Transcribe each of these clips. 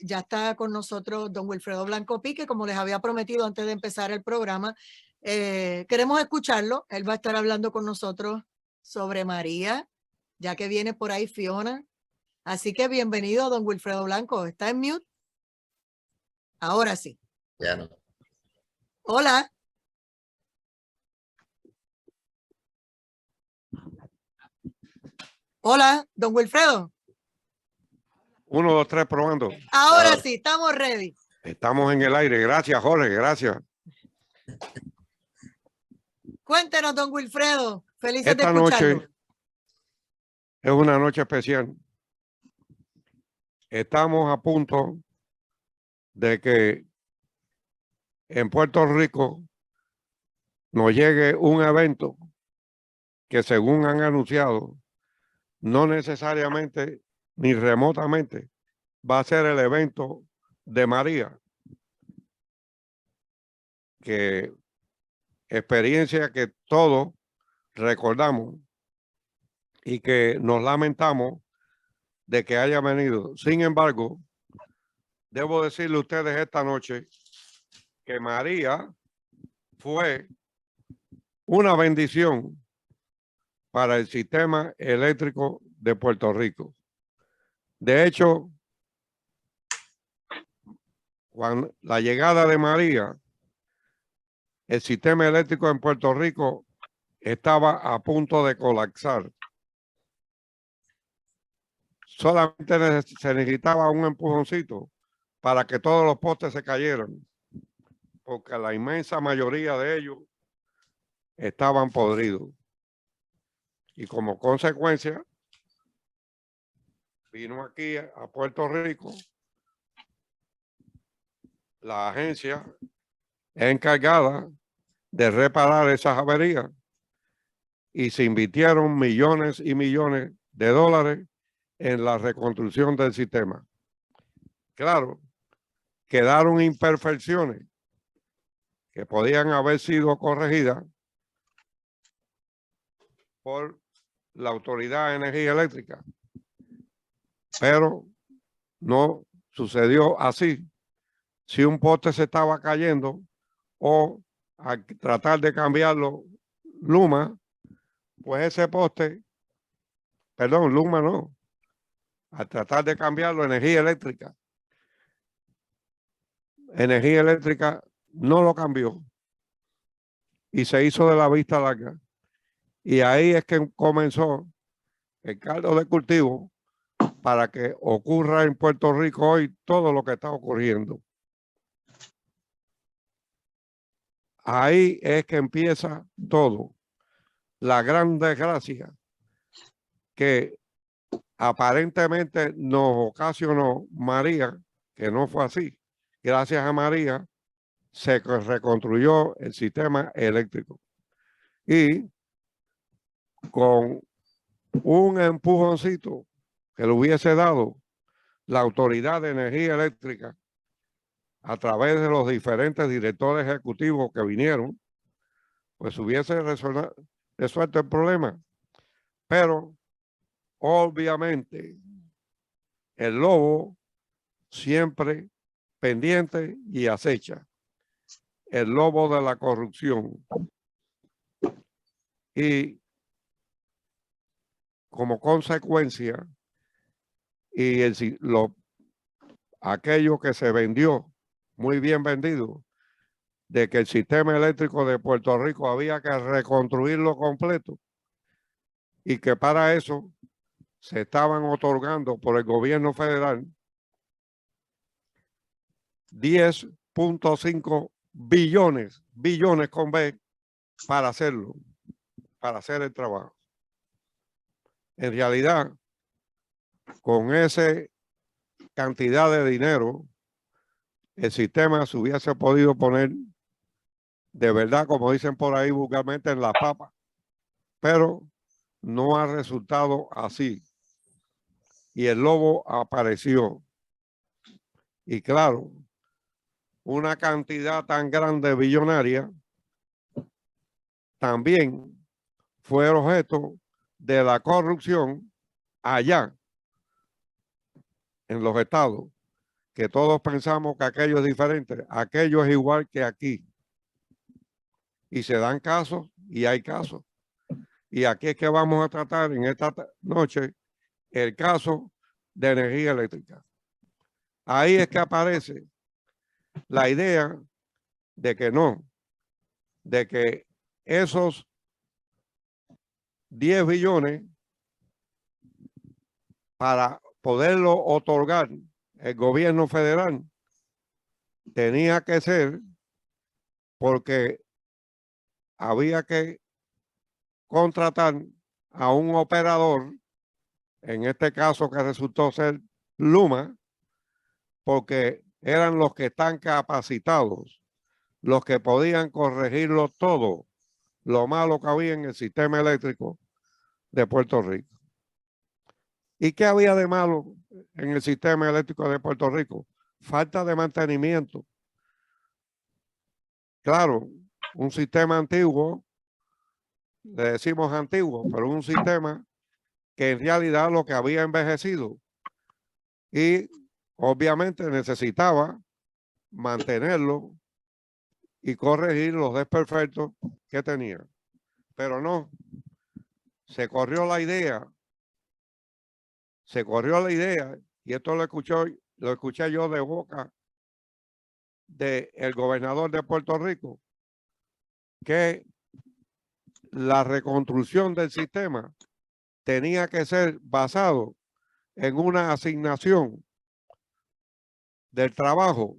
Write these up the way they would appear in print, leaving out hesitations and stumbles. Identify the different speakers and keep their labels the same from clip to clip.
Speaker 1: ya está con nosotros don Wilfredo Blanco Pique, como les había prometido antes de empezar el programa. Queremos escucharlo. Él va a estar hablando con nosotros sobre María, ya que viene por ahí Fiona. Así que bienvenido, don Wilfredo Blanco. ¿Está en mute? Ahora sí.
Speaker 2: Ya no.
Speaker 1: Hola. Hola, don Wilfredo.
Speaker 3: 1, 2, 3, probando.
Speaker 1: Ahora sí, estamos ready.
Speaker 3: Estamos en el aire. Gracias, Jorge. Gracias.
Speaker 1: Cuéntenos, don Wilfredo. Felices de
Speaker 3: Esta
Speaker 1: escucharlo.
Speaker 3: noche es una noche especial. Estamos a punto de que en Puerto Rico nos llegue un evento que, según han anunciado, no necesariamente ni remotamente va a ser el evento de María, que experiencia que todos recordamos y que nos lamentamos de que haya venido. Sin embargo, debo decirle a ustedes esta noche que María fue una bendición para el sistema eléctrico de Puerto Rico. De hecho, cuando la llegada de María, el sistema eléctrico en Puerto Rico estaba a punto de colapsar. Solamente se necesitaba un empujoncito para que todos los postes se cayeran, porque la inmensa mayoría de ellos estaban podridos. Y como consecuencia, vino aquí a Puerto Rico la agencia encargada de reparar esas averías y se invirtieron millones y millones de dólares en la reconstrucción del sistema. Claro, quedaron imperfecciones que podían haber sido corregidas por la Autoridad de Energía Eléctrica, pero no sucedió así. Si un poste se estaba cayendo o al tratar de cambiarlo Luma, pues ese poste, perdón, Luma no, al tratar de cambiarlo energía eléctrica no lo cambió y se hizo de la vista larga. Y ahí es que comenzó el caldo de cultivo para que ocurra en Puerto Rico hoy todo lo que está ocurriendo. Ahí es que empieza todo. La gran desgracia que aparentemente nos ocasionó María, que no fue así. Gracias a María se reconstruyó el sistema eléctrico. Y con un empujoncito que le hubiese dado la Autoridad de Energía Eléctrica a través de los diferentes directores ejecutivos que vinieron, pues hubiese resuelto el problema. Pero obviamente el lobo siempre pendiente y acecha. El lobo de la corrupción. Y como consecuencia, y aquello que se vendió, muy bien vendido, de que el sistema eléctrico de Puerto Rico había que reconstruirlo completo y que para eso se estaban otorgando por el gobierno federal 10.5 billones con B para hacerlo, para hacer el trabajo. En realidad, con esa cantidad de dinero, el sistema se hubiese podido poner de verdad, como dicen por ahí vulgarmente, en la papa, pero no ha resultado así. Y el lobo apareció. Y claro, una cantidad tan grande billonaria también fue objeto de la corrupción allá en los estados. que todos pensamos que aquello es diferente. Aquello es igual que aquí. Y se dan casos y hay casos. Y aquí es que vamos a tratar en esta noche el caso de energía eléctrica. Ahí es que aparece la idea de que no, de que esos 10 billones para poderlo otorgar el gobierno federal tenía que ser porque había que contratar a un operador, en este caso que resultó ser Luma, porque eran los que están capacitados, los que podían corregirlo todo, lo malo que había en el sistema eléctrico de Puerto Rico. ¿Y qué había de malo en el sistema eléctrico de Puerto Rico? Falta de mantenimiento. Claro, un sistema antiguo, le decimos antiguo, pero un sistema que en realidad lo que había envejecido y obviamente necesitaba mantenerlo y corregir los desperfectos que tenía. Pero no, se corrió la idea, y esto lo escuché yo de boca del gobernador de Puerto Rico, que la reconstrucción del sistema tenía que ser basado en una asignación del trabajo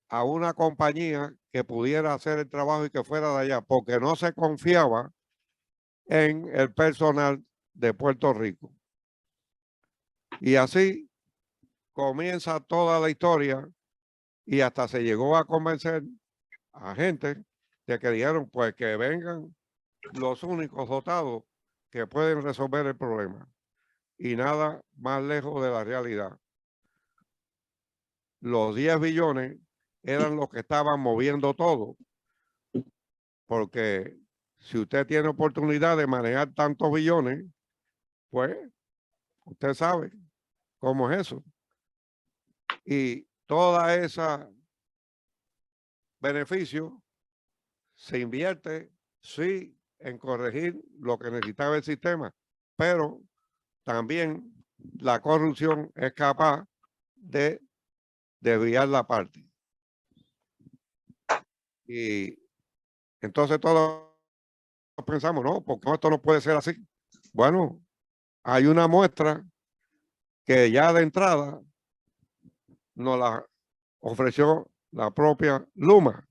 Speaker 3: a una compañía que pudiera hacer el trabajo y que fuera de allá, porque no se confiaba en el personal de Puerto Rico. Y así comienza toda la historia y hasta se llegó a convencer a gente de que dijeron pues que vengan los únicos dotados que pueden resolver el problema. Y nada más lejos de la realidad. Los 10 billones eran los que estaban moviendo todo. Porque si usted tiene oportunidad de manejar tantos billones, pues usted sabe cómo es eso. Y toda esa beneficio se invierte, sí, en corregir lo que necesitaba el sistema, pero también la corrupción es capaz de desviar la parte. Y entonces todos pensamos, no, porque esto no puede ser así. Bueno, hay una muestra que ya de entrada nos la ofreció la propia Luma,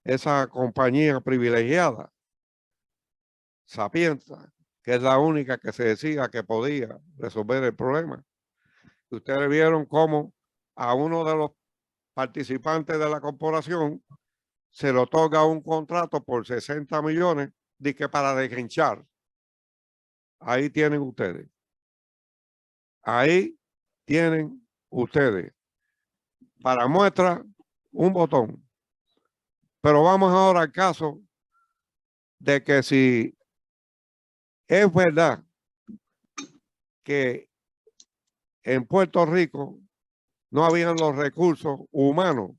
Speaker 3: esa compañía privilegiada, Sapienza, que es la única que se decía que podía resolver el problema. Y ustedes vieron cómo a uno de los participantes de la corporación se le otorga un contrato por 60 millones de que para desganchar. Ahí tienen ustedes. Ahí tienen ustedes. Para muestra, un botón. Pero vamos ahora al caso de que si es verdad que en Puerto Rico no habían los recursos humanos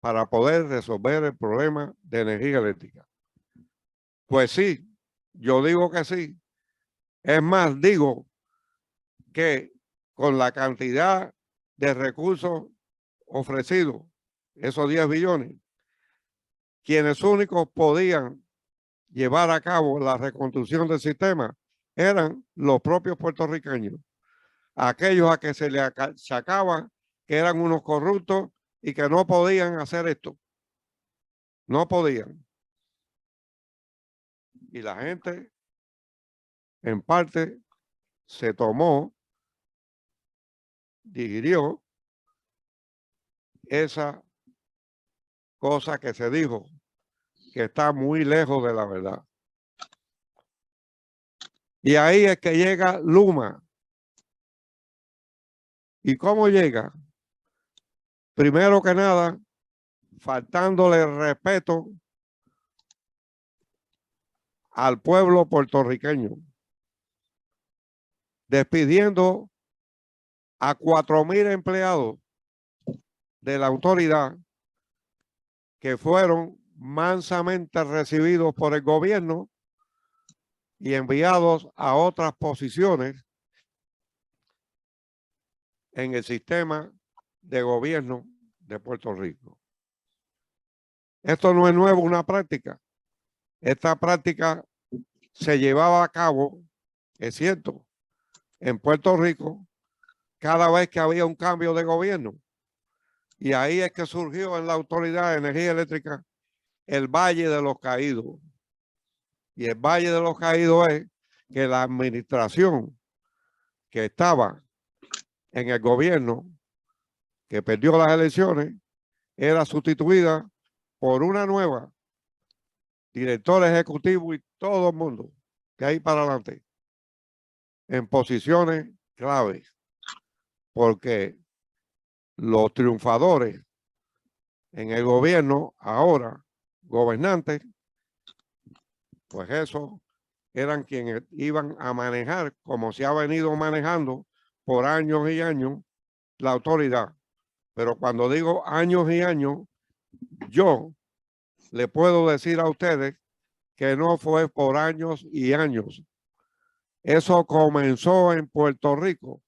Speaker 3: para poder resolver el problema de energía eléctrica. Pues sí, yo digo que sí. Es más, digo que con la cantidad de recursos ofrecidos, esos 10 billones, quienes únicos podían llevar a cabo la reconstrucción del sistema eran los propios puertorriqueños, aquellos a que se le achacaban que eran unos corruptos y que no podían hacer esto. No podían. Y la gente, en parte, se tomó, digirió esa cosa que se dijo, que está muy lejos de la verdad. Y ahí es que llega Luma. ¿Y cómo llega? Primero que nada, faltándole respeto al pueblo puertorriqueño, despidiendo a 4,000 empleados de la autoridad que fueron mansamente recibidos por el gobierno y enviados a otras posiciones en el sistema de gobierno de Puerto Rico. Esto no es nuevo, una práctica. Esta práctica se llevaba a cabo, es cierto, en Puerto Rico cada vez que había un cambio de gobierno. Y ahí es que surgió en la Autoridad de Energía Eléctrica el Valle de los Caídos. Y el Valle de los Caídos es que la administración que estaba en el gobierno, que perdió las elecciones, era sustituida por una nueva, director ejecutivo y todo el mundo que hay para adelante, en posiciones claves, porque los triunfadores en el gobierno, ahora gobernantes, pues eso eran quienes iban a manejar, como se ha venido manejando por años y años, la autoridad. Pero cuando digo años y años, yo le puedo decir a ustedes que no fue por años y años. Eso comenzó en Puerto Rico.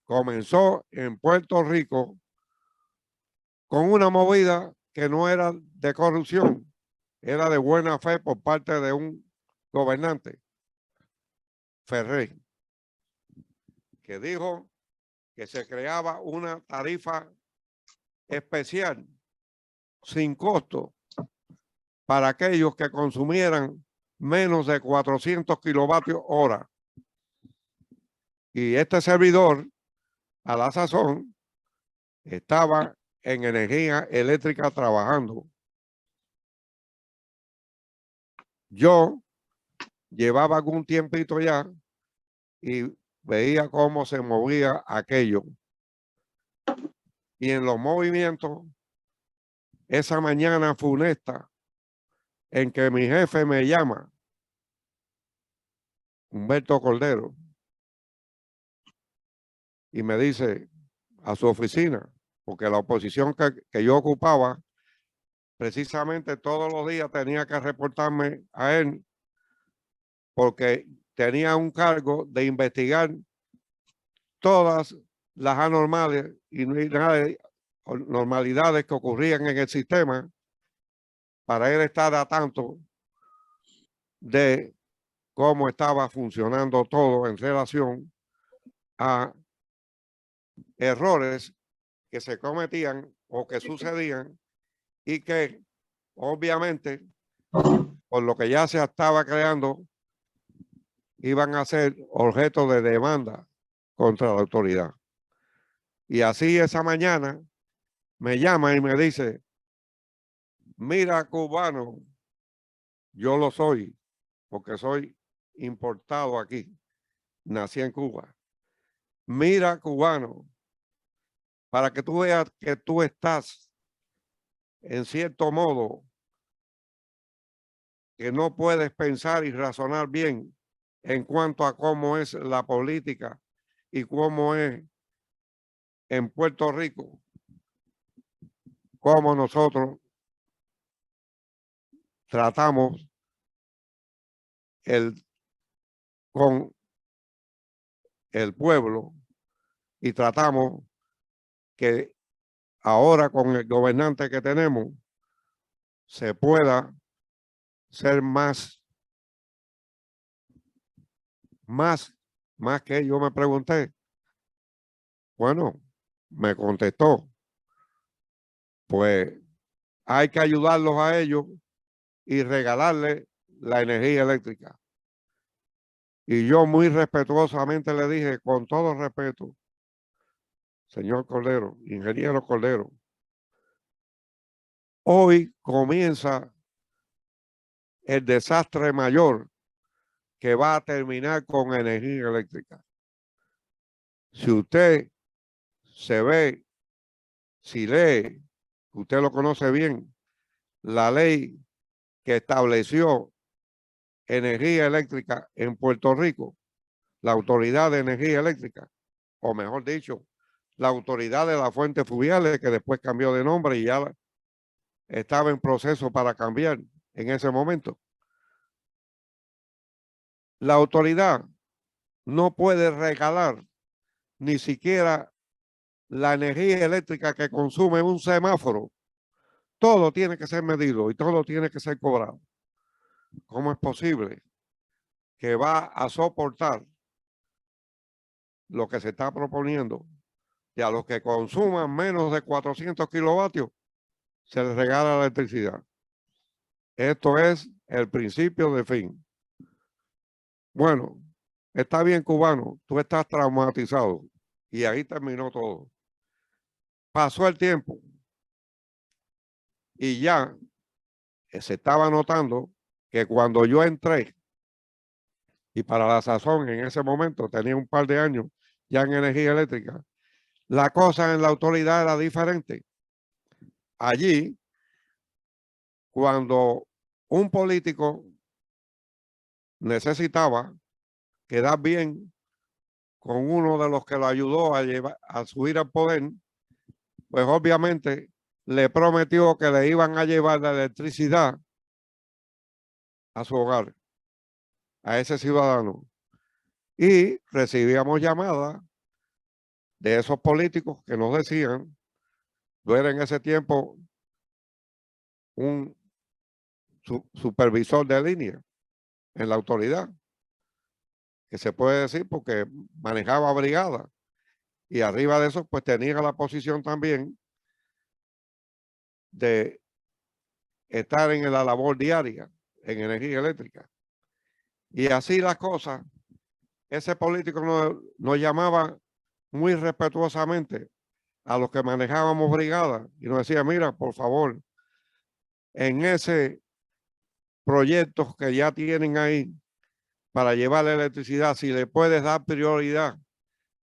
Speaker 3: Comenzó en Puerto Rico con una movida que no era de corrupción, era de buena fe por parte de un gobernante, Ferré, que dijo que se creaba una tarifa especial sin costo para aquellos que consumieran menos de 400 kilovatios hora. Y este servidor, a la sazón, estaba en energía eléctrica trabajando. Yo llevaba algún tiempito ya y veía cómo se movía aquello. Y en los movimientos, esa mañana funesta en que mi jefe me llama, Humberto Cordero, y me dice a su oficina, porque la oposición que yo ocupaba, precisamente todos los días tenía que reportarme a él, porque tenía un cargo de investigar todas las anormales y normalidades que ocurrían en el sistema para él estar a tanto de cómo estaba funcionando todo en relación a errores que se cometían o que sucedían y que obviamente por lo que ya se estaba creando iban a ser objeto de demanda contra la autoridad. Y así esa mañana me llama y me dice, mira, cubano, yo lo soy porque soy importado aquí, nací en Cuba. Mira, cubano, para que tú veas que tú estás en cierto modo que no puedes pensar y razonar bien en cuanto a cómo es la política y cómo es en Puerto Rico, cómo nosotros tratamos con el pueblo y tratamos que ahora con el gobernante que tenemos se pueda ser más que yo me pregunté. Bueno, me contestó, pues hay que ayudarlos a ellos y regalarles la energía eléctrica. Y yo muy respetuosamente le dije, con todo respeto, señor Cordero, ingeniero Cordero, hoy comienza el desastre mayor que va a terminar con energía eléctrica. Si usted se ve, si lee, usted lo conoce bien, la ley que estableció energía eléctrica en Puerto Rico, la Autoridad de Energía Eléctrica, o mejor dicho, la Autoridad de las Fuentes Fluviales, que después cambió de nombre y ya estaba en proceso para cambiar en ese momento. La autoridad no puede regalar ni siquiera la energía eléctrica que consume un semáforo. Todo tiene que ser medido y todo tiene que ser cobrado. ¿Cómo es posible que va a soportar lo que se está proponiendo y a los que consuman menos de 400 kilovatios se les regala la electricidad? Esto es el principio de fin. Bueno, está bien, cubano, tú estás traumatizado y ahí terminó todo. Pasó el tiempo y ya se estaba notando que cuando yo entré, y para la sazón en ese momento tenía un par de años ya en energía eléctrica, la cosa en la autoridad era diferente. Allí, cuando un político necesitaba quedar bien con uno de los que lo ayudó a subir al poder, pues obviamente le prometió que le iban a llevar la electricidad a su hogar, a ese ciudadano. Y recibíamos llamadas de esos políticos que nos decían, yo era en ese tiempo un supervisor de línea en la autoridad, que se puede decir porque manejaba brigada. Y arriba de eso, pues tenía la posición también de estar en la labor diaria en energía eléctrica. Y así las cosas, ese político nos llamaba muy respetuosamente a los que manejábamos brigada y nos decía, mira, por favor, en ese proyecto que ya tienen ahí para llevar la electricidad, si le puedes dar prioridad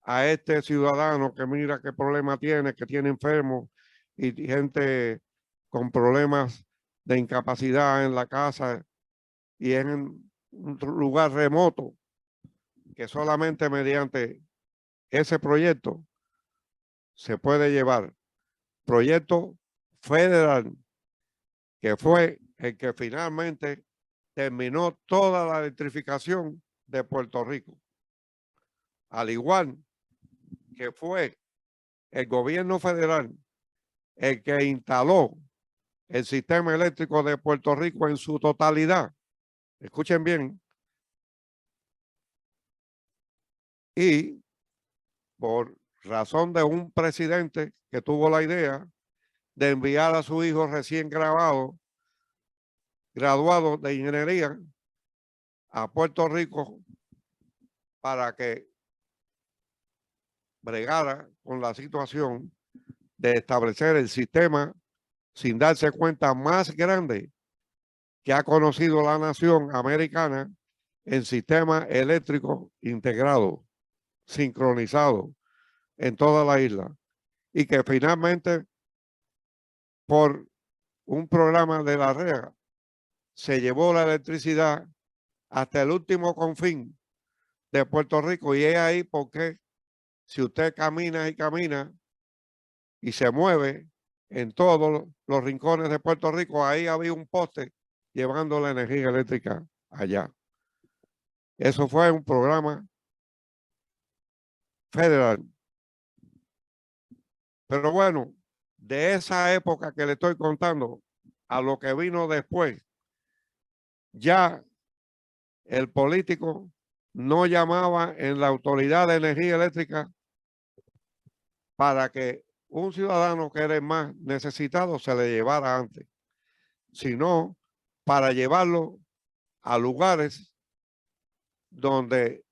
Speaker 3: a este ciudadano que mira qué problema tiene, que tiene enfermos y gente con problemas de incapacidad en la casa y en un lugar remoto, que solamente mediante ese proyecto se puede llevar. Proyecto federal, que fue el que finalmente terminó toda la electrificación de Puerto Rico. Al igual que fue el gobierno federal el que instaló el sistema eléctrico de Puerto Rico en su totalidad. Escuchen bien. Y por razón de un presidente que tuvo la idea de enviar a su hijo recién graduado de ingeniería a Puerto Rico para que bregara con la situación de establecer el sistema sin darse cuenta más grande que ha conocido la nación americana en sistema eléctrico integrado, sincronizado en toda la isla y que finalmente por un programa de la REA se llevó la electricidad hasta el último confín de Puerto Rico y es ahí porque si usted camina y camina y se mueve en todos los rincones de Puerto Rico, ahí había un poste llevando la energía eléctrica allá. Eso fue un programa federal. Pero bueno, de esa época que le estoy contando a lo que vino después, ya el político no llamaba en la Autoridad de Energía Eléctrica para que un ciudadano que era el más necesitado se le llevara antes, sino para llevarlo a lugares donde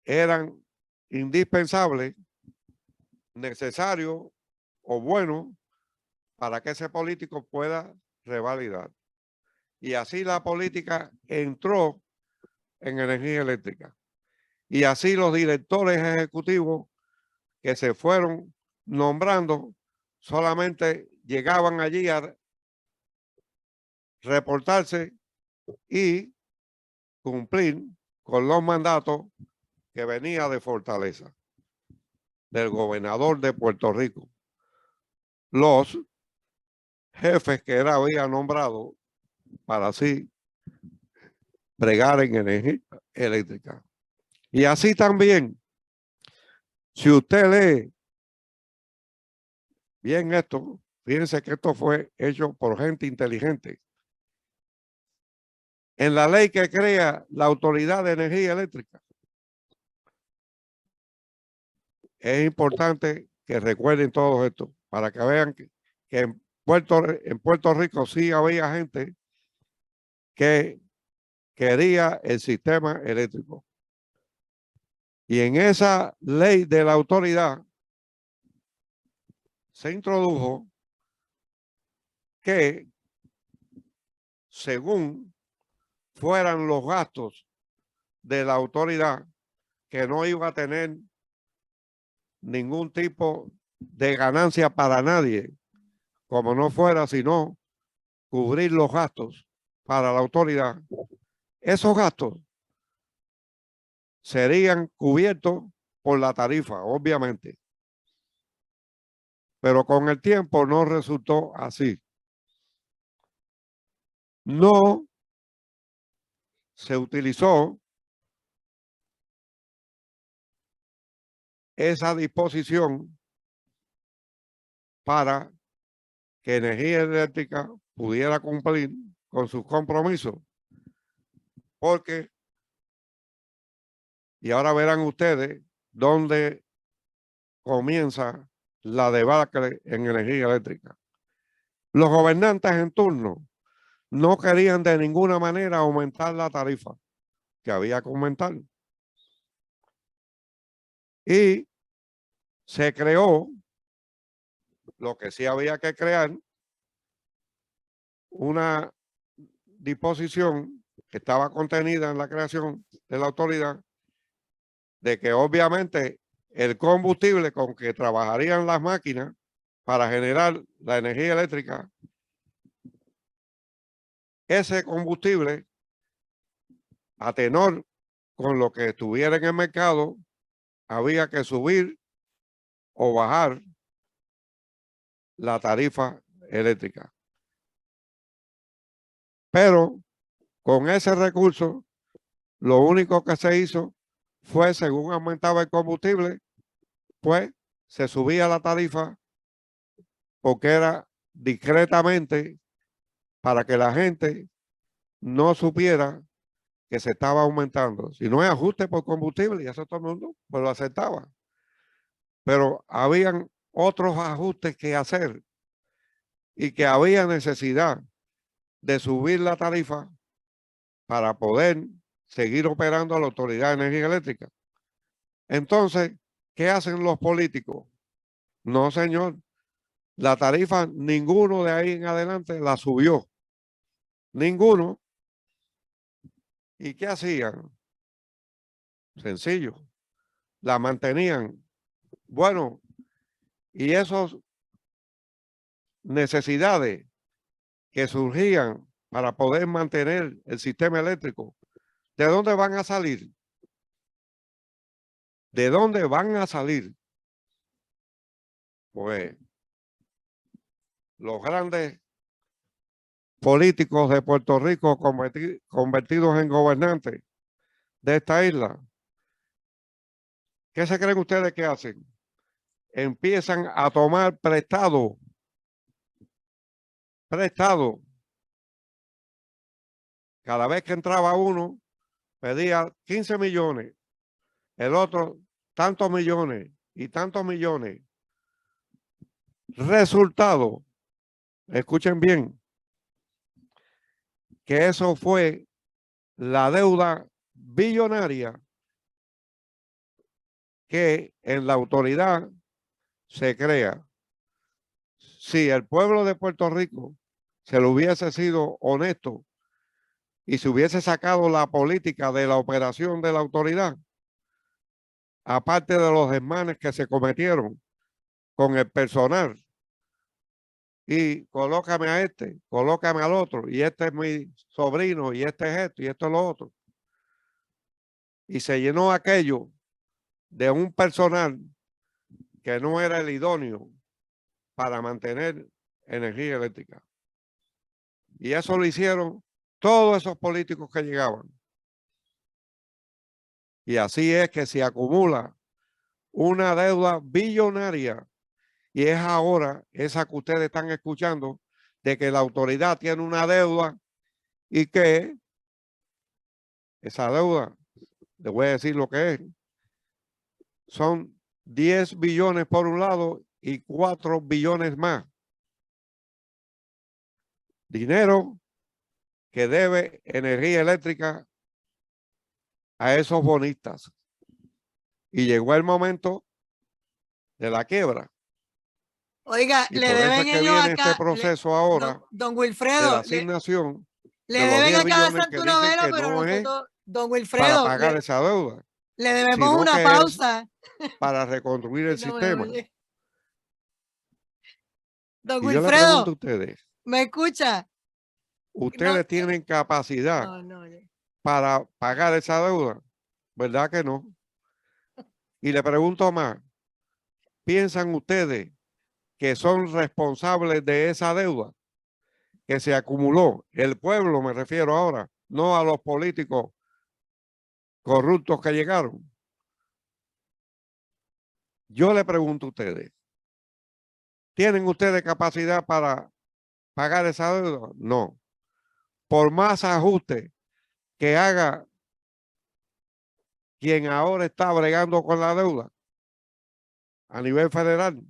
Speaker 3: eran indispensables, necesarios o buenos para que ese político pueda revalidar. Y así la política entró en energía eléctrica. Y así los directores ejecutivos que se fueron nombrando solamente llegaban allí a reportarse y cumplir con los mandatos que venía de Fortaleza. del gobernador de Puerto Rico. Los jefes que él había nombrado para así bregar en energía eléctrica. Y así también, si usted lee bien esto, fíjense que esto fue hecho por gente inteligente. En la ley que crea la Autoridad de Energía Eléctrica, es importante que recuerden todo esto para que vean que en Puerto Rico sí había gente que quería el sistema eléctrico. Y en esa ley de la autoridad se introdujo que según fueran los gastos de la autoridad, que no iba a tener ningún tipo de ganancia para nadie, como no fuera sino cubrir los gastos para la autoridad. Esos gastos serían cubiertos por la tarifa, obviamente. Pero con el tiempo no resultó así. No se utilizó esa disposición para que Energía Eléctrica pudiera cumplir con sus compromisos. Porque, y ahora verán ustedes dónde comienza la debacle en energía eléctrica. Los gobernantes en turno no querían de ninguna manera aumentar la tarifa, que había que aumentar. Y se creó lo que sí había que crear, una disposición que estaba contenida en la creación de la autoridad, de que obviamente el combustible con que trabajarían las máquinas para generar la energía eléctrica, ese combustible, a tenor con lo que estuviera en el mercado, había que subir o bajar la tarifa eléctrica. Pero con ese recurso, lo único que se hizo fue, según aumentaba el combustible, pues se subía la tarifa porque era discretamente para que la gente no supiera que se estaba aumentando. Si no es ajuste por combustible, y eso todo el mundo pues lo aceptaba. Pero habían otros ajustes que hacer y que había necesidad de subir la tarifa para poder seguir operando a la Autoridad de Energía Eléctrica. Entonces, ¿qué hacen los políticos? No, señor. La tarifa, ninguno de ahí en adelante la subió. Ninguno. ¿Y qué hacían? Sencillo. La mantenían. Bueno, y esas necesidades que surgían para poder mantener el sistema eléctrico, ¿de dónde van a salir? ¿De dónde van a salir? Pues los grandes políticos de Puerto Rico convertidos en gobernantes de esta isla. ¿Qué se creen ustedes que hacen? Empiezan a tomar prestado. Cada vez que entraba uno, pedía 15 millones, el otro tantos millones y tantos millones. Resultado, escuchen bien, que eso fue la deuda billonaria que en la autoridad se crea. Si el pueblo de Puerto Rico se lo hubiese sido honesto y se hubiese sacado la política de la operación de la autoridad, aparte de los desmanes que se cometieron con el personal, y colócame a este, colócame al otro, y este es mi sobrino, y este es esto, y esto es lo otro. Y se llenó aquello de un personal que no era el idóneo para mantener energía eléctrica. Y eso lo hicieron todos esos políticos que llegaban. Y así es que se acumula una deuda billonaria. Y es ahora esa que ustedes están escuchando, de que la autoridad tiene una deuda y que esa deuda, les voy a decir lo que es, son 10 billones por un lado y 4 billones más. Dinero que debe energía eléctrica a esos bonistas. Y llegó el momento de la quiebra.
Speaker 1: Oiga,
Speaker 3: Y
Speaker 1: le
Speaker 3: por eso
Speaker 1: deben
Speaker 3: es que
Speaker 1: ellos
Speaker 3: viene este
Speaker 1: acá,
Speaker 3: proceso ahora
Speaker 1: don
Speaker 3: de la
Speaker 1: Wilfredo,
Speaker 3: asignación
Speaker 1: le
Speaker 3: de los
Speaker 1: deben
Speaker 3: 10
Speaker 1: acá a
Speaker 3: billones que
Speaker 1: Santo
Speaker 3: dicen
Speaker 1: Novelo,
Speaker 3: que
Speaker 1: pero
Speaker 3: no es
Speaker 1: nosotros, don
Speaker 3: para
Speaker 1: Wilfredo,
Speaker 3: pagar esa deuda,
Speaker 1: le debemos
Speaker 3: sino
Speaker 1: una
Speaker 3: que es
Speaker 1: pausa.
Speaker 3: para reconstruir el
Speaker 1: No me
Speaker 3: sistema.
Speaker 1: oye. Don
Speaker 3: Y yo le pregunto
Speaker 1: Wilfredo,
Speaker 3: a ustedes,
Speaker 1: ¿me escucha? No,
Speaker 3: ¿ustedes tienen capacidad
Speaker 1: no.
Speaker 3: para pagar esa deuda? ¿Verdad que no? Y le pregunto más, ¿piensan ustedes que son responsables de esa deuda que se acumuló? El pueblo, me refiero ahora, no a los políticos corruptos que llegaron. Yo le pregunto a ustedes, ¿tienen ustedes capacidad para pagar esa deuda? No. Por más ajuste que haga quien ahora está bregando con la deuda a nivel federal,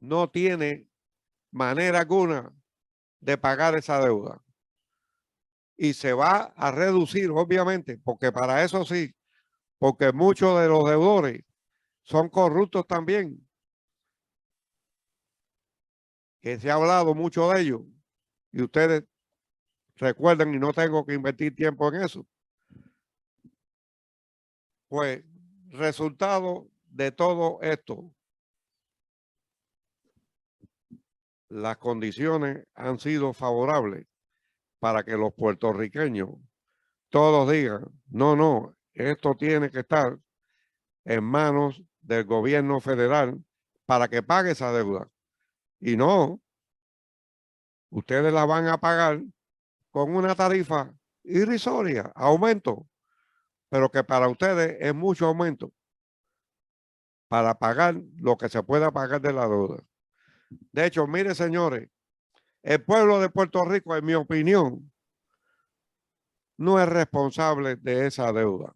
Speaker 3: no tiene manera alguna de pagar esa deuda. Y se va a reducir, obviamente, porque para eso sí, porque muchos de los deudores son corruptos también, que se ha hablado mucho de ellos, y ustedes recuerden, y no tengo que invertir tiempo en eso. Pues, resultado de todo esto, las condiciones han sido favorables para que los puertorriqueños todos digan, no, esto tiene que estar en manos del gobierno federal para que pague esa deuda. Y no, ustedes la van a pagar con una tarifa irrisoria, aumento, pero que para ustedes es mucho aumento para pagar lo que se pueda pagar de la deuda. De hecho, mire, señores, el pueblo de Puerto Rico, en mi opinión, no es responsable de esa deuda.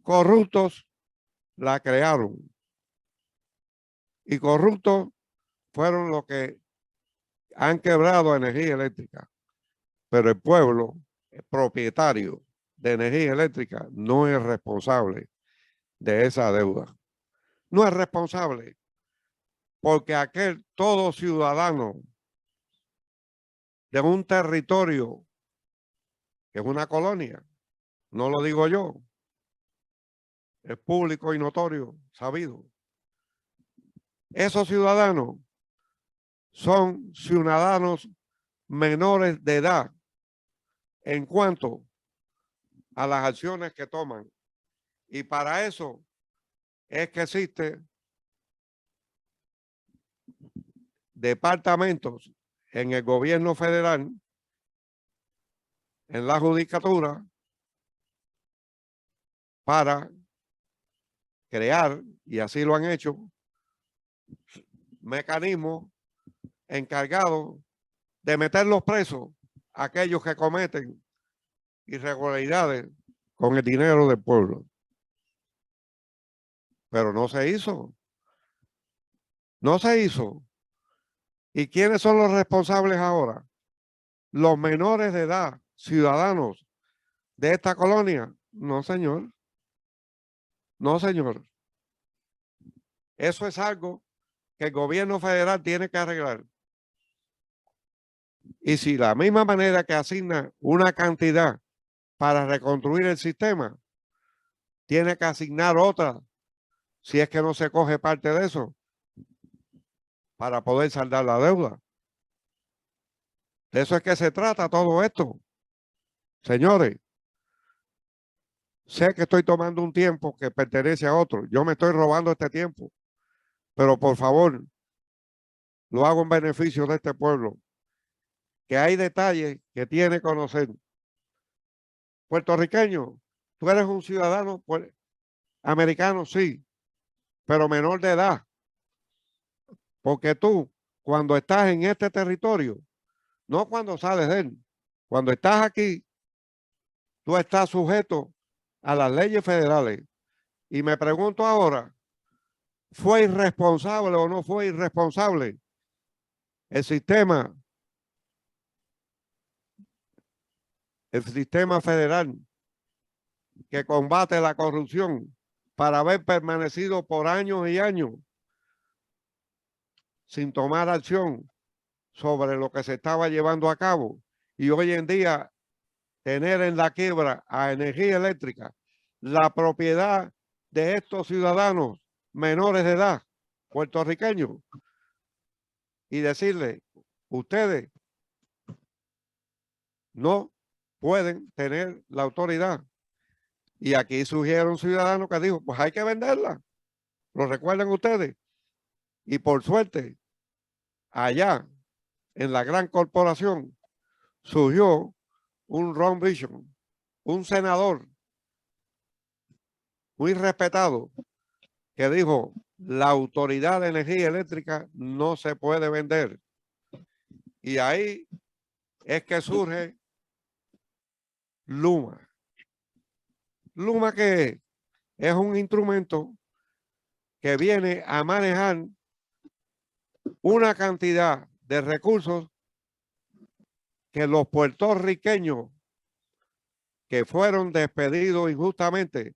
Speaker 3: Corruptos la crearon y corruptos fueron los que han quebrado energía eléctrica, pero el pueblo propietario de energía eléctrica no es responsable de esa deuda. No es responsable porque todo ciudadano de un territorio que es una colonia, no lo digo yo, es público y notorio, sabido. Esos ciudadanos son ciudadanos menores de edad en cuanto a las acciones que toman. Y para eso es que existen departamentos en el gobierno federal, en la judicatura, para crear, y así lo han hecho, mecanismos encargados de meter los presos a aquellos que cometen irregularidades con el dinero del pueblo. Pero no se hizo. No se hizo. ¿Y quiénes son los responsables ahora? Los menores de edad, ciudadanos de esta colonia. No, señor. No, señor. Eso es algo que el gobierno federal tiene que arreglar. Y si la misma manera que asigna una cantidad para reconstruir el sistema, tiene que asignar otra, si es que no se coge parte de eso, para poder saldar la deuda. De eso es que se trata todo esto. Señores, Sé que estoy tomando un tiempo que pertenece a otro. Yo me estoy robando este tiempo, pero por favor, lo hago en beneficio de este pueblo, que hay detalles que tiene que conocer. Puertorriqueño, tú eres un ciudadano americano, sí, pero menor de edad, porque tú, cuando estás en este territorio, no cuando sales de él, cuando estás aquí, tú estás sujeto a las leyes federales. Y me pregunto ahora, ¿fue irresponsable o no fue irresponsable el sistema federal que combate la corrupción para haber permanecido por años y años sin tomar acción sobre lo que se estaba llevando a cabo? Y hoy en día tener en la quiebra a energía eléctrica la propiedad de estos ciudadanos menores de edad puertorriqueños y decirle, ustedes no pueden tener la autoridad. Y aquí surgieron ciudadanos que dijo, pues hay que venderla. ¿Lo recuerdan ustedes? Y por suerte, allá en la gran corporación surgió un Ron Bishop, un senador muy respetado, que dijo, la autoridad de energía eléctrica no se puede vender. Y ahí es que surge Luma. Luma, que es un instrumento que viene a manejar una cantidad de recursos que los puertorriqueños que fueron despedidos injustamente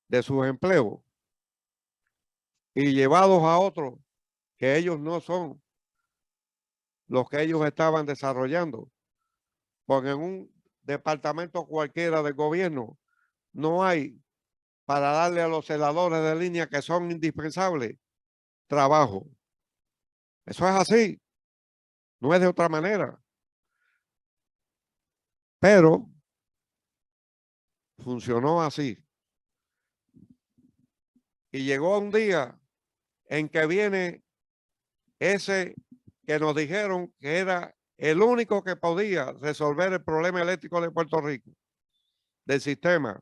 Speaker 3: de sus empleos y llevados a otros que ellos no son los que ellos estaban desarrollando, porque en un departamento cualquiera del gobierno no hay para darle a los celadores de línea que son indispensables trabajo. Eso es así, no es de otra manera. Pero funcionó así. Y llegó un día en que viene ese que nos dijeron que era el único que podía resolver el problema eléctrico de Puerto Rico, del sistema.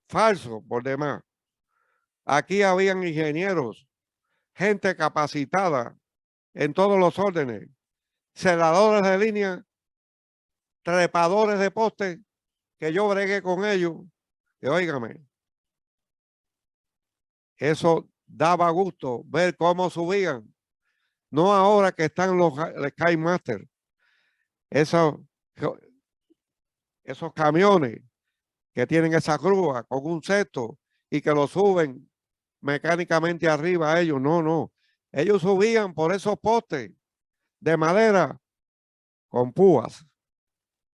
Speaker 3: Falso, por demás. Aquí habían ingenieros, gente capacitada en todos los órdenes, celadores de línea, trepadores de poste, que yo bregué con ellos. Y óigame, eso daba gusto ver cómo subían. No ahora que están los Sky Master, esos camiones que tienen esa grúa con un cesto y que lo suben mecánicamente arriba a ellos. No, no. Ellos subían por esos postes de madera con púas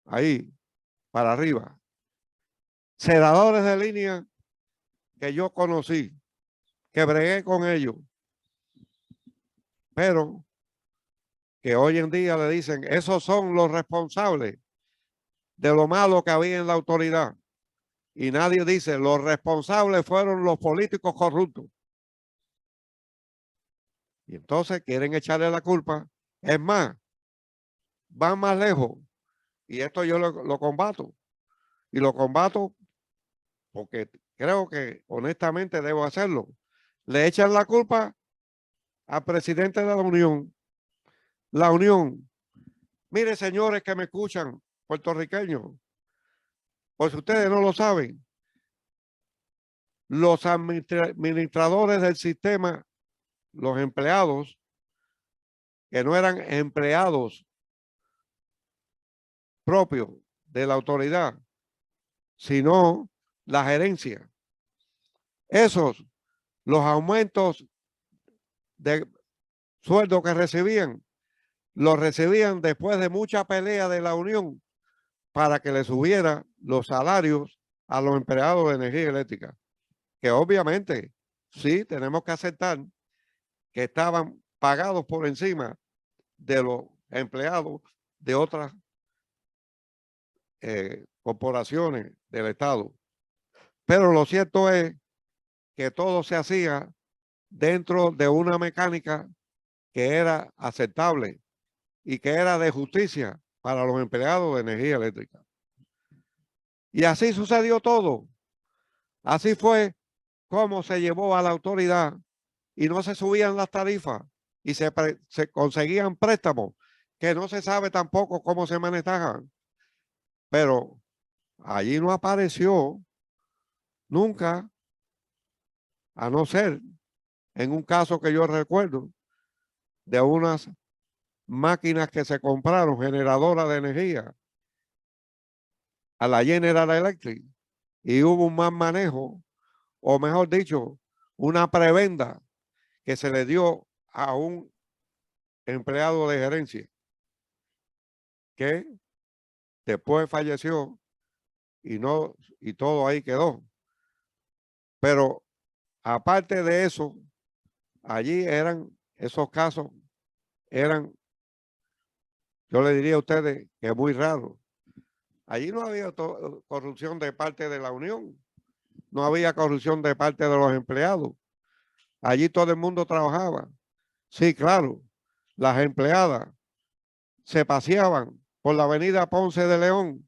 Speaker 3: ahí para arriba. Celadores de línea que yo conocí, que bregué con ellos, pero que hoy en día le dicen, esos son los responsables de lo malo que había en la autoridad. Y nadie dice, los responsables fueron los políticos corruptos. Y entonces quieren echarle la culpa. Es más, van más lejos. Y esto yo lo combato. Y lo combato porque creo que honestamente debo hacerlo. Le echan la culpa al presidente de la Unión. La Unión. Mire, señores que me escuchan, puertorriqueños, pues ustedes no lo saben. Los administradores del sistema, los empleados, que no eran empleados propios de la autoridad, sino la gerencia. Esos, los aumentos de sueldo que recibían, los recibían después de mucha pelea de la Unión para que le subiera los salarios a los empleados de energía eléctrica, que obviamente sí tenemos que aceptar que estaban pagados por encima de los empleados de otras corporaciones del Estado. Pero lo cierto es que todo se hacía dentro de una mecánica que era aceptable y que era de justicia para los empleados de energía eléctrica. Y así sucedió todo. Así fue como se llevó a la autoridad y no se subían las tarifas y se conseguían préstamos que no se sabe tampoco cómo se manejaban. Pero allí no apareció nunca, a no ser en un caso que yo recuerdo, de unas máquinas que se compraron, generadoras de energía, a la General Electric, y hubo un mal manejo, o mejor dicho, una prebenda que se le dio a un empleado de gerencia, que después falleció y todo ahí quedó. Pero aparte de eso, allí esos casos eran, yo le diría a ustedes que muy raros. Allí no había corrupción de parte de la Unión, no había corrupción de parte de los empleados. Allí todo el mundo trabajaba. Sí, claro, las empleadas se paseaban por la avenida Ponce de León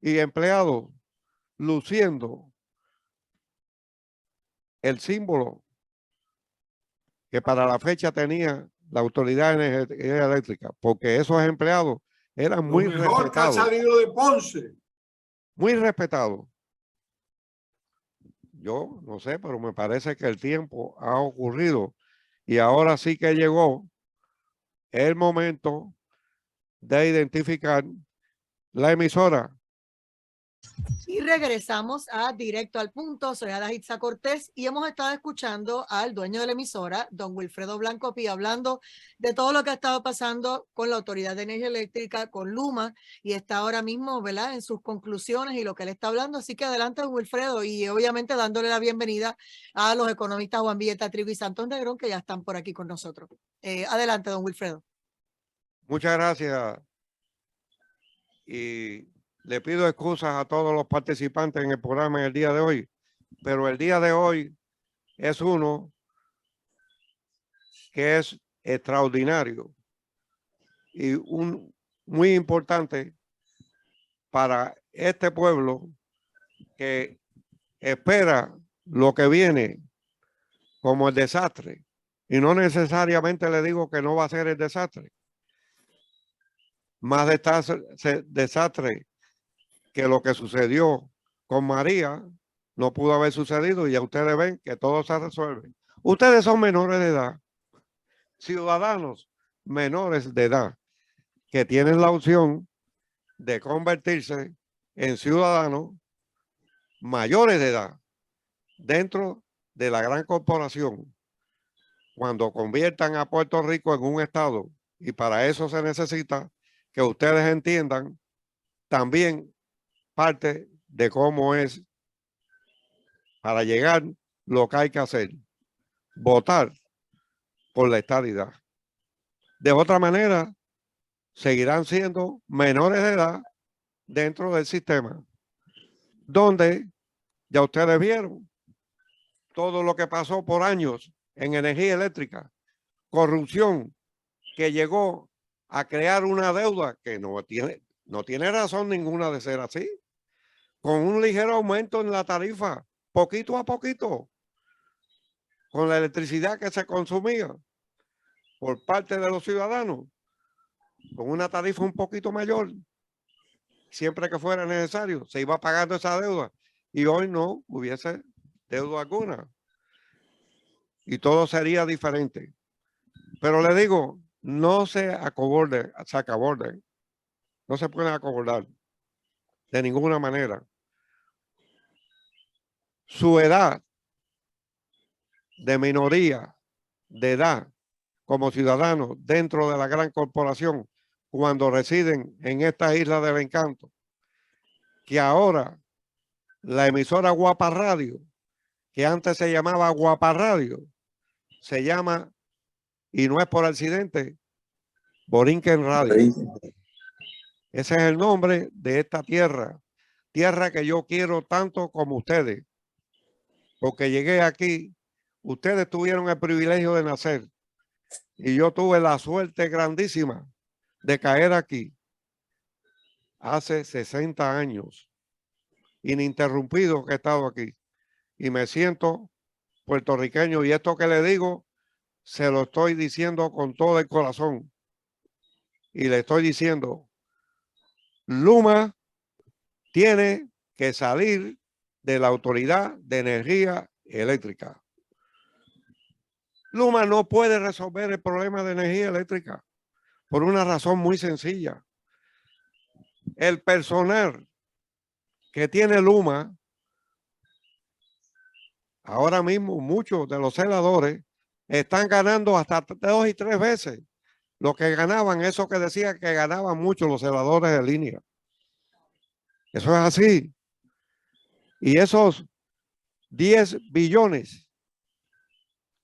Speaker 3: y empleados luciendo el símbolo que para la fecha tenía la Autoridad de Energía Eléctrica, porque esos empleados eran muy respetados.
Speaker 2: Que ha salido de Ponce.
Speaker 3: Muy respetados. Yo no sé, pero me parece que el tiempo ha ocurrido y ahora sí que llegó el momento de identificar la emisora.
Speaker 1: Y regresamos a Directo al Punto. Soy Adaitza Cortés y hemos estado escuchando al dueño de la emisora, don Wilfredo Blanco Pi, hablando de todo lo que ha estado pasando con la Autoridad de Energía Eléctrica, con Luma, y está ahora mismo, ¿verdad?, en sus conclusiones y lo que él está hablando. Así que adelante, don Wilfredo, y obviamente dándole la bienvenida a los economistas Juan Villeta Trigo y Santos Negrón, que ya están por aquí con nosotros. Adelante, don Wilfredo.
Speaker 3: Muchas gracias. Y le pido excusas a todos los participantes en el programa en el día de hoy, pero el día de hoy es uno que es extraordinario y muy importante para este pueblo que espera lo que viene como el desastre. Y no necesariamente le digo que no va a ser el desastre. Más desastre que lo que sucedió con María no pudo haber sucedido y ya ustedes ven que todo se resuelve. Ustedes son menores de edad, ciudadanos menores de edad, que tienen la opción de convertirse en ciudadanos mayores de edad dentro de la gran corporación cuando conviertan a Puerto Rico en un estado, y para eso se necesita que ustedes entiendan también parte de cómo es para llegar lo que hay que hacer, votar por la estadidad. De otra manera, seguirán siendo menores de edad dentro del sistema, donde ya ustedes vieron todo lo que pasó por años en energía eléctrica, corrupción que llegó a crear una deuda que no tiene razón ninguna de ser así, con un ligero aumento en la tarifa, poquito a poquito, con la electricidad que se consumía por parte de los ciudadanos, con una tarifa un poquito mayor, siempre que fuera necesario, se iba pagando esa deuda y hoy no hubiese deuda alguna y todo sería diferente. Pero le digo, no se acoborden, no se pueden acobardar de ninguna manera. Su edad de minoría de edad como ciudadanos dentro de la gran corporación cuando residen en esta isla del encanto, que ahora la emisora Guapa Radio, que antes se llamaba Guapa Radio, se llama, y no es por accidente, Borinquen Radio. Ese es el nombre de esta tierra. Tierra que yo quiero tanto como ustedes. Porque llegué aquí, ustedes tuvieron el privilegio de nacer y yo tuve la suerte grandísima de caer aquí hace 60 años, ininterrumpido que he estado aquí y me siento puertorriqueño y esto que le digo se lo estoy diciendo con todo el corazón y le estoy diciendo, Luma tiene que salir de la Autoridad de Energía Eléctrica. Luma no puede resolver el problema de energía eléctrica por una razón muy sencilla. El personal que tiene Luma, ahora mismo muchos de los celadores están ganando hasta 2 y 3 veces lo que ganaban, eso que decía que ganaban mucho los celadores de línea. Eso es así. Y esos 10 billones,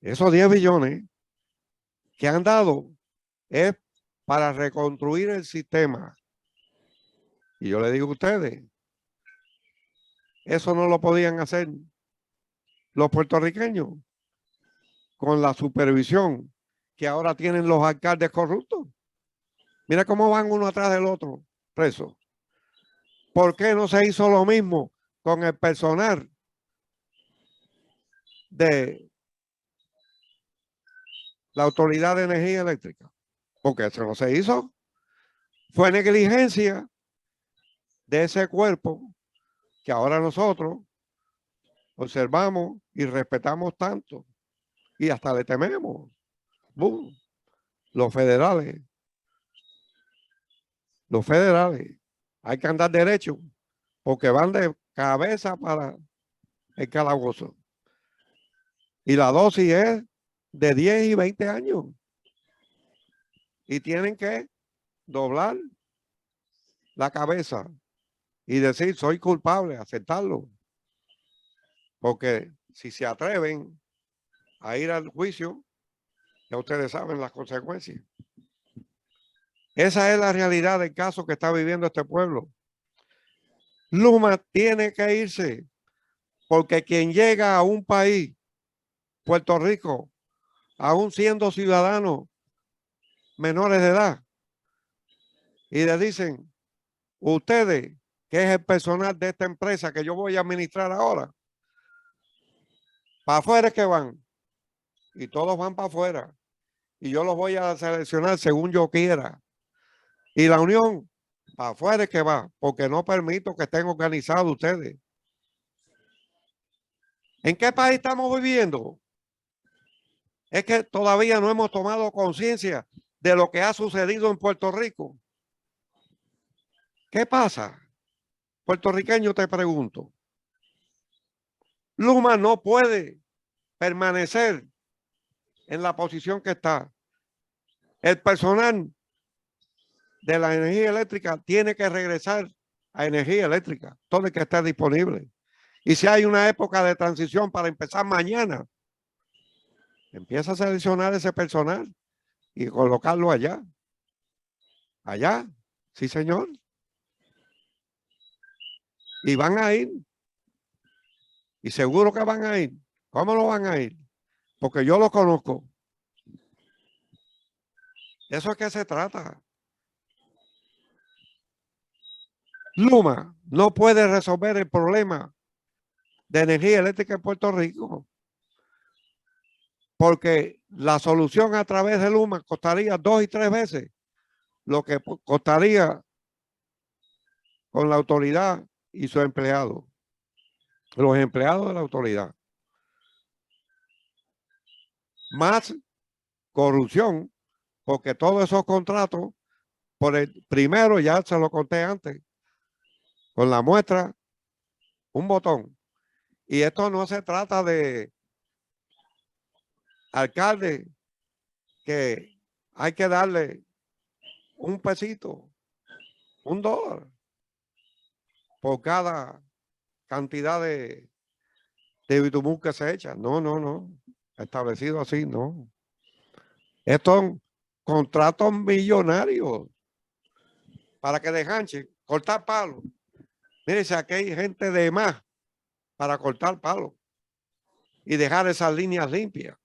Speaker 3: esos 10 billones que han dado es para reconstruir el sistema. Y yo le digo a ustedes, eso no lo podían hacer los puertorriqueños con la supervisión que ahora tienen los alcaldes corruptos. Mira cómo van uno atrás del otro preso. ¿Por qué no se hizo lo mismo con el personal de la Autoridad de Energía Eléctrica? Porque eso no se hizo. Fue negligencia de ese cuerpo que ahora nosotros observamos y respetamos tanto y hasta le tememos. ¡Bum! Los federales, hay que andar derecho porque van de cabeza para el calabozo. Y la dosis es de 10 y 20 años. Y tienen que doblar la cabeza y decir, soy culpable, aceptarlo. Porque si se atreven a ir al juicio, ya ustedes saben las consecuencias. Esa es la realidad del caso que está viviendo este pueblo. Luma tiene que irse porque quien llega a un país, Puerto Rico, aún siendo ciudadanos menores de edad, y le dicen, ustedes, que es el personal de esta empresa que yo voy a administrar ahora, para afuera es que van, y todos van para afuera, y yo los voy a seleccionar según yo quiera. Y la unión, para afuera es que va, porque no permito que estén organizados ustedes. ¿En qué país estamos viviendo? Es que todavía no hemos tomado conciencia de lo que ha sucedido en Puerto Rico. ¿Qué pasa? Puertorriqueño, te pregunto. Luma no puede permanecer en la posición que está. El personal de la energía eléctrica tiene que regresar a energía eléctrica, todo el que esté disponible. Y si hay una época de transición para empezar mañana, empieza a seleccionar ese personal y colocarlo allá. Allá, sí señor. Y van a ir. Y seguro que van a ir. ¿Cómo no van a ir? Porque yo lo conozco. Eso es que se trata. Luma no puede resolver el problema de energía eléctrica en Puerto Rico. Porque la solución a través de Luma costaría 2 y 3 veces lo que costaría con la autoridad y sus empleados. Los empleados de la autoridad. Más corrupción, porque todos esos contratos, por el primero ya se lo conté antes, con la muestra, un botón. Y esto no se trata de alcalde que hay que darle un pesito, $1 por cada cantidad de bitumú que se echa. No. Establecido así, no. Estos son contratos millonarios. para que desganchen, cortar palos. Mire, si aquí hay gente de más para cortar palos y dejar esas líneas limpias.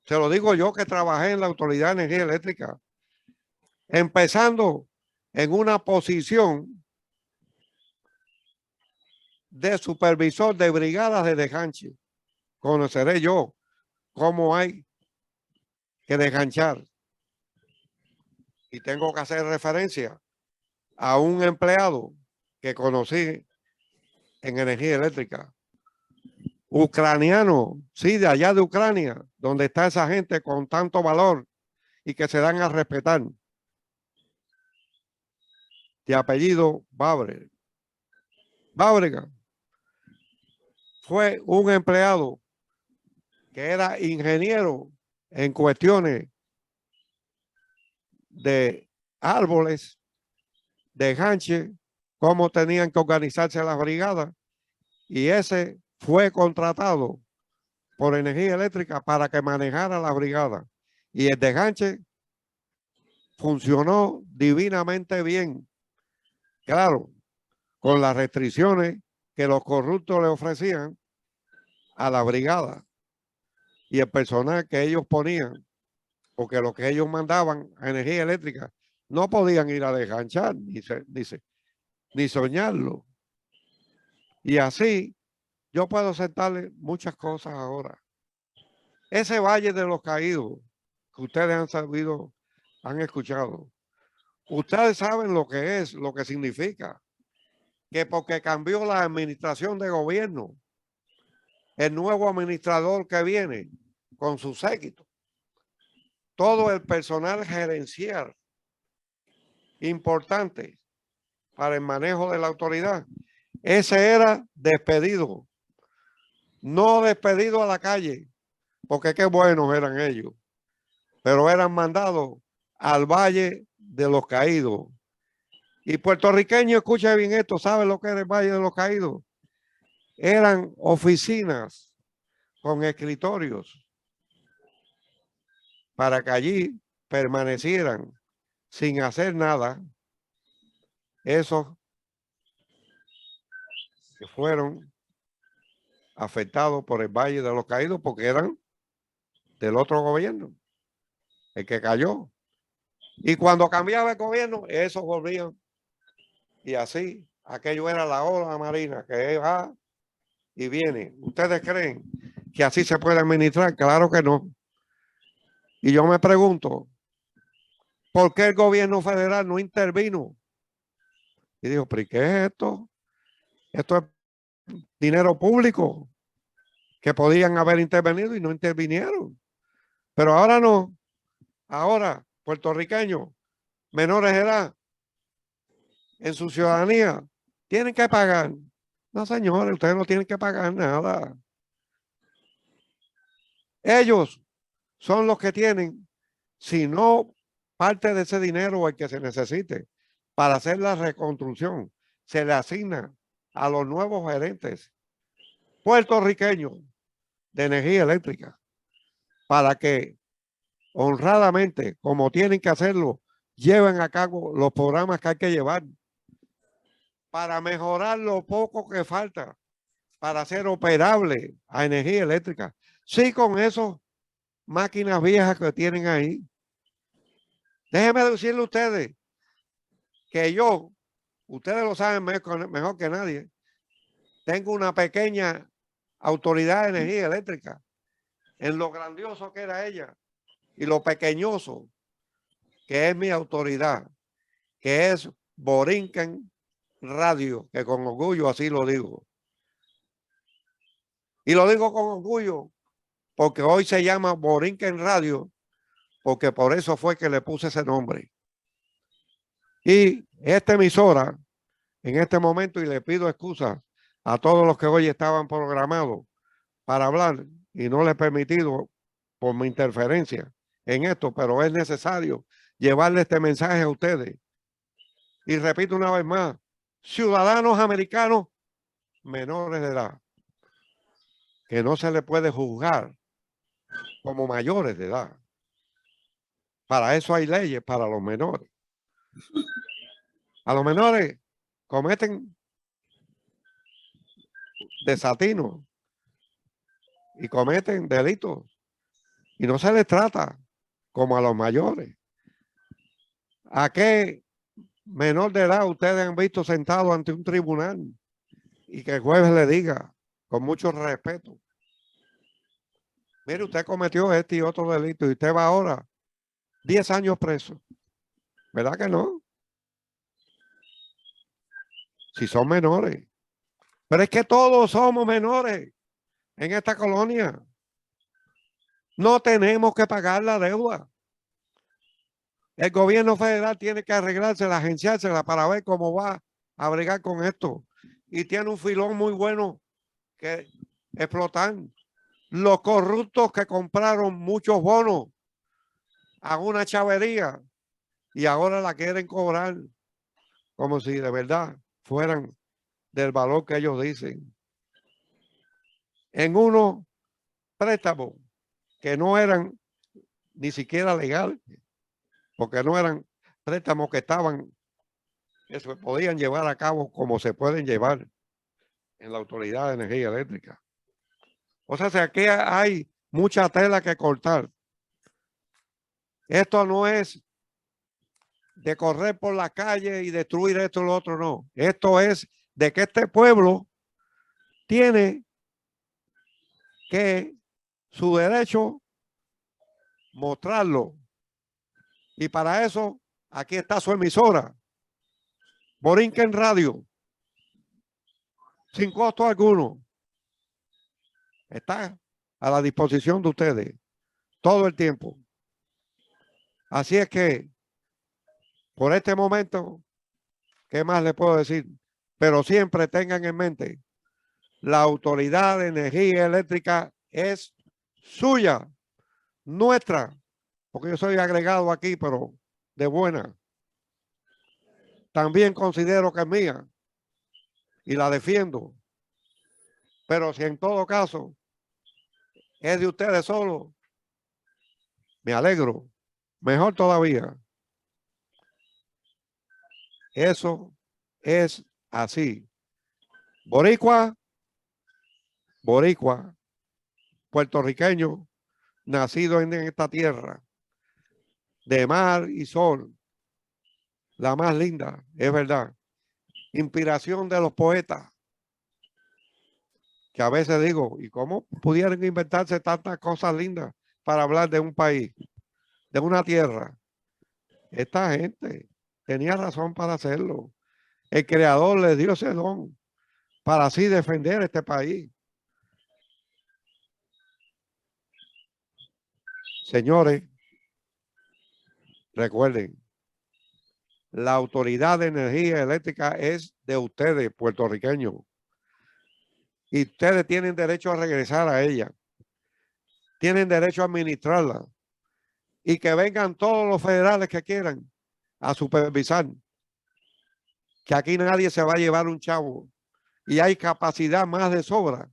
Speaker 3: Se lo digo yo que trabajé en la Autoridad de Energía Eléctrica, empezando en una posición de supervisor de brigadas de desganche. Conoceré yo cómo hay que desganchar. Y tengo que hacer referencia a un empleado que conocí en energía eléctrica. Ucraniano, sí, de allá de Ucrania, donde está esa gente con tanto valor y que se dan a respetar. De apellido Babrega. Babrega fue un empleado que era ingeniero en cuestiones de árboles, de ganche, cómo tenían que organizarse las brigadas, y ese fue contratado por energía eléctrica para que manejara la brigada. Y el desganche funcionó divinamente bien. Claro, con las restricciones que los corruptos le ofrecían a la brigada y el personal que ellos ponían, porque lo que ellos mandaban a energía eléctrica no podían ir a desganchar ni soñarlo. Y así yo puedo aceptarle muchas cosas ahora. Ese Valle de los Caídos que ustedes han sabido, han escuchado, ustedes saben lo que es, lo que significa, que porque cambió la administración de gobierno, el nuevo administrador que viene con su séquito, todo el personal gerencial importante para el manejo de la autoridad, ese era despedido, no despedido a la calle, porque qué buenos eran ellos, pero eran mandados al Valle de los Caídos. Y puertorriqueño, escucha bien esto, ¿sabe lo que era el Valle de los Caídos? Eran oficinas con escritorios para que allí permanecieran sin hacer nada esos que fueron afectados por el Valle de los Caídos porque eran del otro gobierno, el que cayó. Y cuando cambiaba el gobierno, esos volvían. Y así, aquello era la ola marina que va y viene. ¿Ustedes creen que así se puede administrar? Claro que no. Y yo me pregunto, ¿por qué el gobierno federal no intervino? Y dijo, ¿pero qué es esto? Esto es dinero público que podían haber intervenido y no intervinieron. Pero ahora no. Ahora, puertorriqueños, menores de edad, en su ciudadanía, tienen que pagar. No, señores, ustedes no tienen que pagar nada. Ellos son los que tienen, si no parte de ese dinero o el que se necesite para hacer la reconstrucción, se le asigna a los nuevos gerentes puertorriqueños de energía eléctrica para que honradamente, como tienen que hacerlo, lleven a cabo los programas que hay que llevar para mejorar lo poco que falta para hacer operable a energía eléctrica. Sí, con esas máquinas viejas que tienen ahí. Déjenme decirle a ustedes que yo, ustedes lo saben mejor que nadie, tengo una pequeña autoridad de energía eléctrica en lo grandioso que era ella y lo pequeñoso que es mi autoridad, que es Borinquen Radio, que con orgullo así lo digo. Y lo digo con orgullo porque hoy se llama Borinquen Radio, porque por eso fue que le puse ese nombre. Y esta emisora, en este momento, y le pido excusas a todos los que hoy estaban programados para hablar y no les he permitido por mi interferencia en esto, pero es necesario llevarle este mensaje a ustedes. Y repito una vez más, ciudadanos americanos menores de edad, que no se les puede juzgar como mayores de edad. Para eso hay leyes para los menores. A los menores cometen desatinos y cometen delitos y no se les trata como a los mayores. ¿A qué menor de edad ustedes han visto sentado ante un tribunal y que el juez le diga con mucho respeto: mire, usted cometió este y otro delito y usted va ahora 10 años preso? ¿Verdad que no? Si son menores. Pero es que todos somos menores en esta colonia. No tenemos que pagar la deuda. El gobierno federal tiene que arreglársela, agenciársela para ver cómo va a bregar con esto. Y tiene un filón muy bueno que explotar. Los corruptos que compraron muchos bonos a una chavería y ahora la quieren cobrar como si de verdad fueran del valor que ellos dicen. En unos préstamos que no eran ni siquiera legales, porque no eran préstamos que se podían llevar a cabo como se pueden llevar en la Autoridad de Energía Eléctrica. O sea, aquí hay mucha tela que cortar. Esto no es de correr por la calle y destruir esto y lo otro, no. Esto es de que este pueblo tiene que su derecho mostrarlo. Y para eso, aquí está su emisora, Borinquen Radio, sin costo alguno. Está a la disposición de ustedes todo el tiempo. Así es que, por este momento, ¿qué más les puedo decir? Pero siempre tengan en mente, la Autoridad de Energía Eléctrica es suya, nuestra, porque yo soy agregado aquí, pero de buena. También considero que es mía y la defiendo. Pero si en todo caso es de ustedes solo, me alegro. Mejor todavía. Eso es así. Boricua, puertorriqueño, nacido en esta tierra, de mar y sol, la más linda, es verdad. Inspiración de los poetas, que a veces digo, ¿y cómo pudieran inventarse tantas cosas lindas para hablar de un país, de una tierra? Esta gente tenía razón para hacerlo. El creador les dio ese don para así defender este país. Señores, recuerden, la Autoridad de Energía Eléctrica es de ustedes, puertorriqueños. Y ustedes tienen derecho a regresar a ella. Tienen derecho a administrarla. Y que vengan todos los federales que quieran a supervisar. Que aquí nadie se va a llevar un chavo. Y hay capacidad más de sobra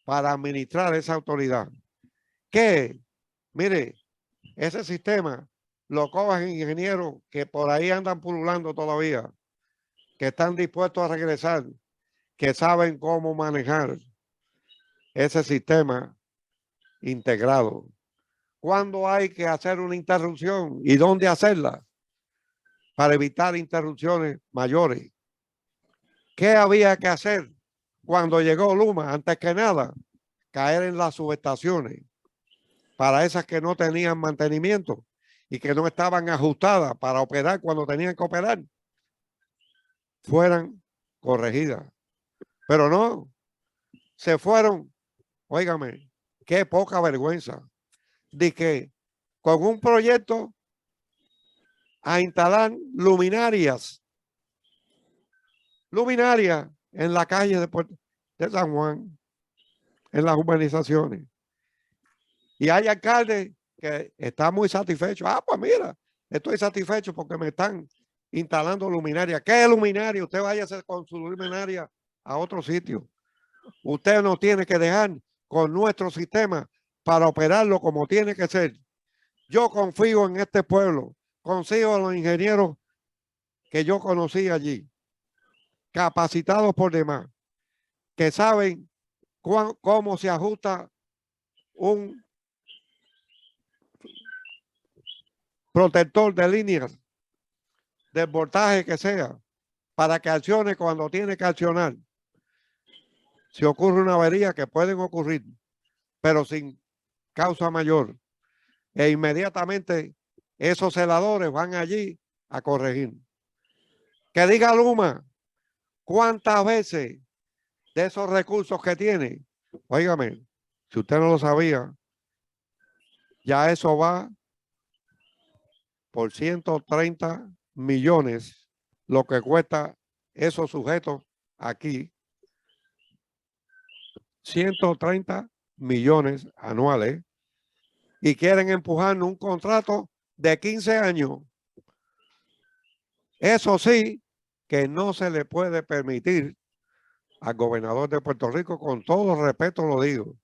Speaker 3: para administrar esa autoridad. Que, mire, ese sistema lo cojan ingenieros que por ahí andan pululando todavía, que están dispuestos a regresar, que saben cómo manejar ese sistema integrado. ¿Cuándo hay que hacer una interrupción y dónde hacerla para evitar interrupciones mayores? ¿Qué había que hacer cuando llegó Luma? Antes que nada, caer en las subestaciones para esas que no tenían mantenimiento y que no estaban ajustadas para operar cuando tenían que operar, fueran corregidas. Pero no, se fueron, óigame, qué poca vergüenza, de que con un proyecto a instalar luminarias en la calle de San Juan, en las urbanizaciones. Y hay alcaldes que están muy satisfechos. Ah, pues mira, estoy satisfecho porque me están instalando luminaria. ¿Qué luminaria? Usted vaya con su luminaria a otro sitio. Usted no tiene que dejar con nuestro sistema para operarlo como tiene que ser. Yo confío en este pueblo, confío en los ingenieros que yo conocí allí, capacitados por demás, que saben cómo se ajusta un protector de líneas del voltaje que sea, para que accione cuando tiene que accionar. Si ocurre una avería, que pueden ocurrir, pero sin causa mayor, e inmediatamente esos celadores van allí a corregir. Que diga Luma, ¿cuántas veces de esos recursos que tiene? Óigame, si usted no lo sabía, ya eso va por 130 millones, lo que cuesta esos sujetos aquí. 130 millones anuales, y quieren empujar un contrato de 15 años. Eso sí, que no se le puede permitir al gobernador de Puerto Rico, con todo respeto lo digo,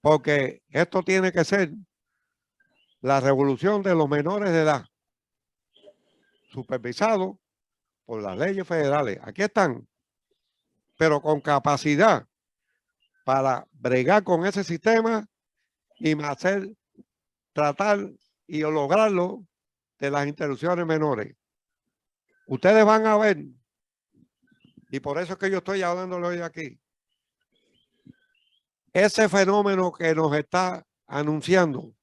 Speaker 3: porque esto tiene que ser la revolución de los menores de edad, supervisado por las leyes federales. Aquí están, pero con capacidad para bregar con ese sistema y hacer, tratar y lograrlo de las interrupciones menores. Ustedes van a ver, y por eso es que yo estoy hablándole hoy aquí, ese fenómeno que nos está anunciando.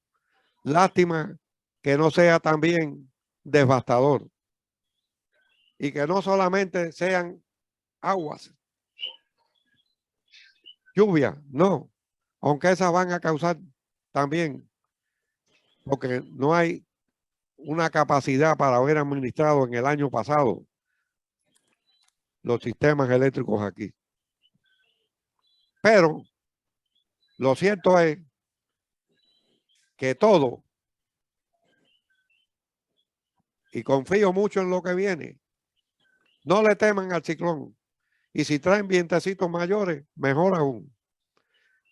Speaker 3: Lástima que no sea también devastador y que no solamente sean aguas, lluvia, no, aunque esas van a causar también, porque no hay una capacidad para haber administrado en el año pasado los sistemas eléctricos aquí. Pero lo cierto es que todo, y confío mucho en lo que viene, no le teman al ciclón. Y si traen vientecitos mayores, mejor aún.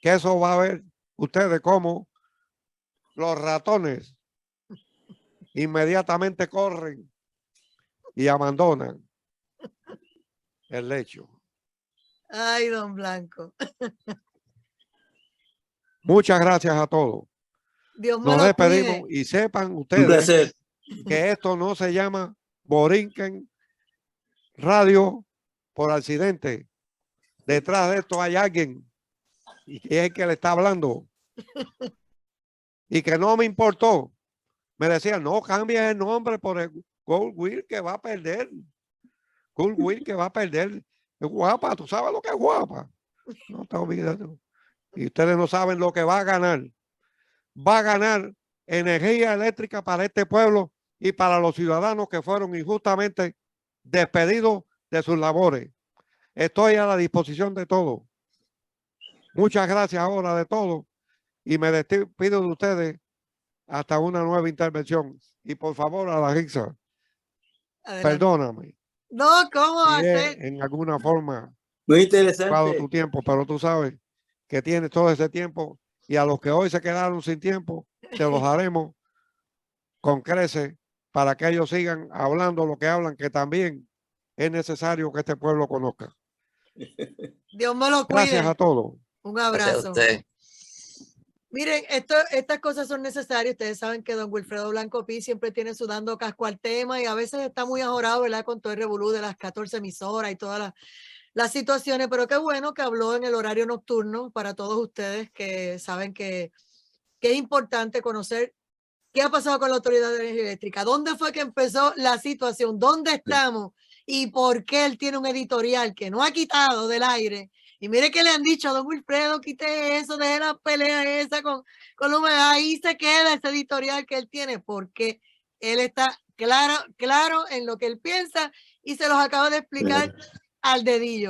Speaker 3: Que eso va a ver ustedes cómo los ratones inmediatamente corren y abandonan el lecho.
Speaker 1: Ay, don Blanco.
Speaker 3: Muchas gracias a todos.
Speaker 1: Dios me
Speaker 3: Nos
Speaker 1: lo
Speaker 3: despedimos
Speaker 1: cuide.
Speaker 3: y sepan
Speaker 4: Un
Speaker 3: ustedes
Speaker 4: placer.
Speaker 3: que esto no se llama Borinquen Radio por accidente. Detrás de esto hay alguien y que es el que le está hablando. Y que no me importó. Me decían, no cambies el nombre por el Goldwill que va a perder. Goldwill que va a perder. Es guapa, tú sabes lo que es guapa. No te olvides. Y ustedes no saben lo que va a ganar. Va a ganar energía eléctrica para este pueblo y para los ciudadanos que fueron injustamente despedidos de sus labores. Estoy a la disposición de todos. Muchas gracias ahora de todo y me despido de ustedes hasta una nueva intervención. Y por favor a la Rixa,
Speaker 1: Adelante.
Speaker 3: perdóname
Speaker 1: No, ¿cómo
Speaker 3: si
Speaker 1: hacer?
Speaker 3: en alguna forma
Speaker 4: Muy
Speaker 3: ocupado
Speaker 4: interesante.
Speaker 3: tu tiempo, pero tú sabes que tienes todo ese tiempo y a los que hoy se quedaron sin tiempo, se los haremos con creces para que ellos sigan hablando lo que hablan, que también es necesario que este pueblo conozca.
Speaker 1: Dios me lo
Speaker 3: Gracias
Speaker 1: cuide.
Speaker 3: a todos.
Speaker 1: Un
Speaker 4: Gracias a
Speaker 1: abrazo.
Speaker 4: usted.
Speaker 1: Miren, estas cosas son necesarias. Ustedes saben que don Wilfredo Blanco Pi siempre tiene sudando casco al tema y a veces está muy ajorado, ¿verdad? Con todo el revolú de las 14 emisoras y todas las situaciones, pero qué bueno que habló en el horario nocturno para todos ustedes que saben que es importante conocer qué ha pasado con la Autoridad de Energía Eléctrica, dónde fue que empezó la situación, dónde estamos y por qué él tiene un editorial que no ha quitado del aire. Y mire que le han dicho a don Wilfredo, quite eso, deje la pelea esa con Luma. Ahí se queda ese editorial que él tiene, porque él está claro en lo que él piensa y se los acaba de explicar al dedillo.